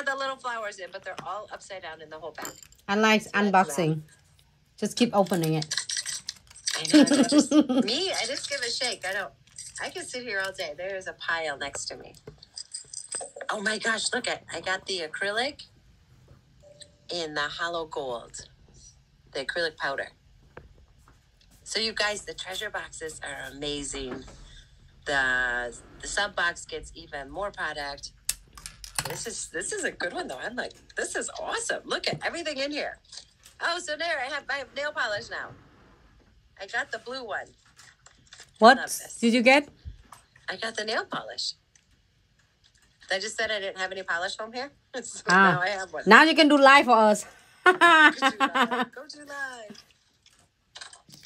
got the little flowers in, but they're all upside down in the whole bag. I like unboxing. Just keep opening it. I know. I just give a shake. I can sit here all day. There's a pile next to me. Oh my gosh, look at, I got the acrylic in the hollow gold. The acrylic powder. So you guys, the treasure boxes are amazing. The sub box gets even more product. This is a good one though. I'm like, this is awesome. Look at everything in here. Oh, so there I have my nail polish now. I got the blue one. What did you get? I got the nail polish. I just said I didn't have any polish home here. So now I have one. Now you can do live for us. Go do live.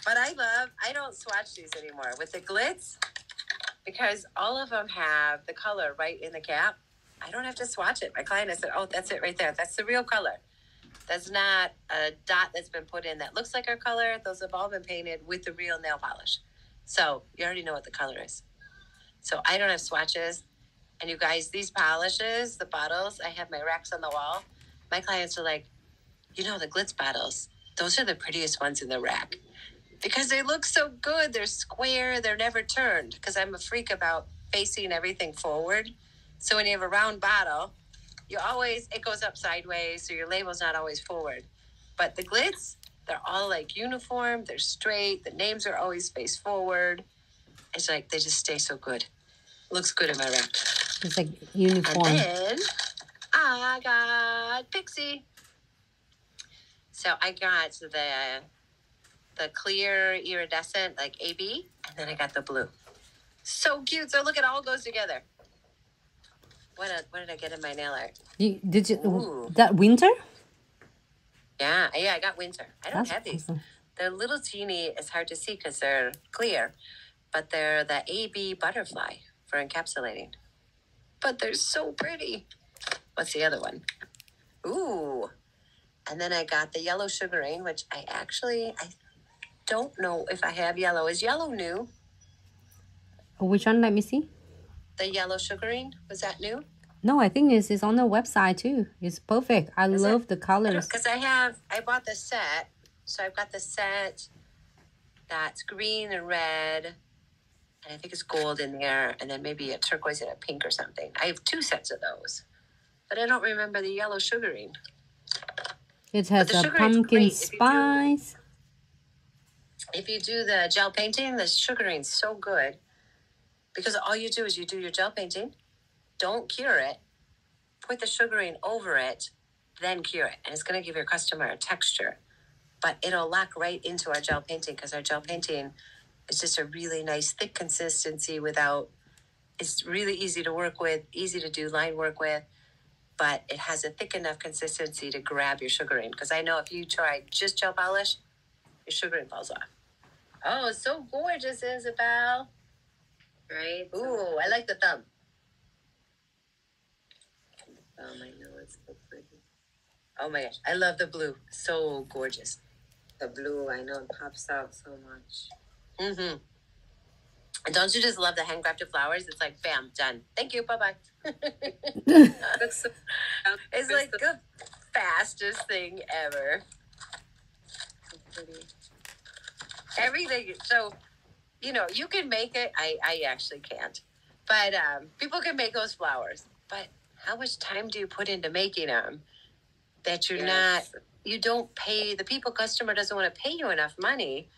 But I don't swatch these anymore with the Glitz because all of them have the color right in the cap. I don't have to swatch it. My client has said, oh, that's it right there. That's the real color. That's not a dot that's been put in that looks like our color. Those have all been painted with the real nail polish. So you already know what the color is. So I don't have swatches. And you guys, these polishes, the bottles, I have my racks on the wall. My clients are like, you know, the Glitz bottles, those are the prettiest ones in the rack. Because they look so good. They're square. They're never turned. Because I'm a freak about facing everything forward. So when you have a round bottle, it goes up sideways. So your label's not always forward. But the Glitz, they're all like uniform. They're straight. The names are always face forward. It's like they just stay so good. Looks good in my rack. It's like uniform. And then I got Pixie. So I got the clear iridescent, like AB, and then I got the blue. So cute. So look, it all goes together. What did I get in my nail art? Did you that winter? Yeah, I got winter. I don't have these. Awesome. They're little teeny. It's hard to see because they're clear, but they're the AB butterfly for encapsulating. But they're so pretty. What's the other one? Ooh. And then I got the yellow sugaring, which I don't know if I have yellow. Is yellow new? Which one? Let me see. The yellow sugaring, was that new? No, I think it's on the website too. It's perfect. I love the colors. Because I bought the set. So I've got the set that's green and red. And I think it's gold in there. And then maybe a turquoise and a pink or something. I have 2 sets of those. But I don't remember the yellow sugaring. It has a pumpkin spice. If you do the gel painting, the sugaring's so good. Because all you do is you do your gel painting. Don't cure it. Put the sugaring over it. Then cure it. And it's going to give your customer a texture. But it'll lock right into our gel painting. Because our gel painting is just a really nice thick consistency it's really easy to work with. Easy to do line work with. But it has a thick enough consistency to grab your sugaring. Because I know if you try just gel polish, your sugaring falls off. Oh, it's so gorgeous, Isabel. Right? Ooh, I like the thumb. I know it's so pretty. Oh my gosh, I love the blue. So gorgeous. The blue, I know, it pops out so much. Mm-hmm. And don't you just love the handcrafted flowers? It's like, bam, done. Thank you, bye-bye. It's like the fastest thing ever. So pretty. Everything. So, you can make it. I actually can't. But people can make those flowers. But how much time do you put into making them that you don't pay, the customer doesn't want to pay you enough money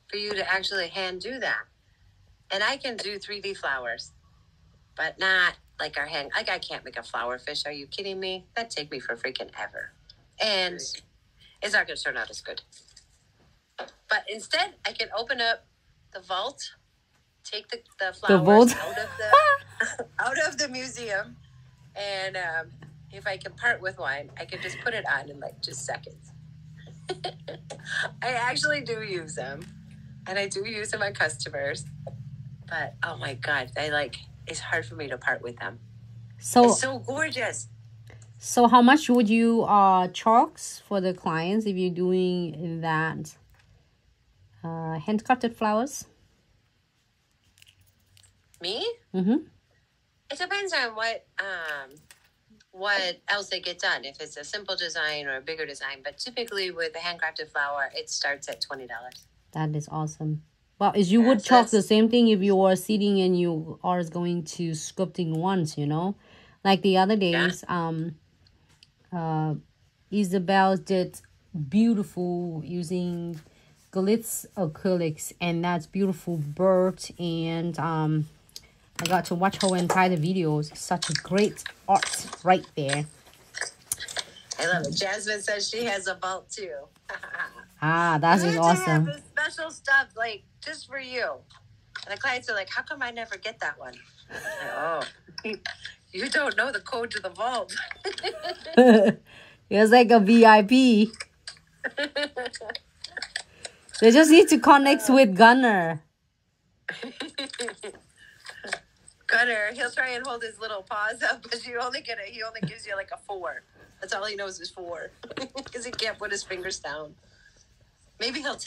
for you to actually hand do that. And I can do 3D flowers, but not like our hand. Like I can't make a flower fish. Are you kidding me? That'd take me for freaking ever. And it's not going to turn out as good. But instead, I can open up the vault, take the flowers out of the museum, and if I can part with one, I can just put it on in like just seconds. I actually do use them, and I do use them on customers. But oh my God, it's hard for me to part with them. So it's so gorgeous. So how much would you charge for the clients if you're doing that handcrafted flowers? Me? Mm-hmm. It depends on what what else they get done, if it's a simple design or a bigger design. But typically with a handcrafted flower, it starts at $20. That is awesome. Well, is you would chalk the same thing if you are sitting and you are going to sculpting once, you know? Like the other days, Isabel did beautiful using Glitz acrylics, and that's beautiful bird, and I got to watch her entire videos. Such a great art right there. I love it. Jasmine says she has a vault too. That is awesome. Have this special stuff like just for you. And the clients are like, "How come I never get that one?" Like, oh, you don't know the code to the vault. It's like a VIP. They just need to connect with Gunner. Gunner, he'll try and hold his little paws up, but he only gives you like a 4. That's all he knows is 4. Because he can't put his fingers down. Maybe he'll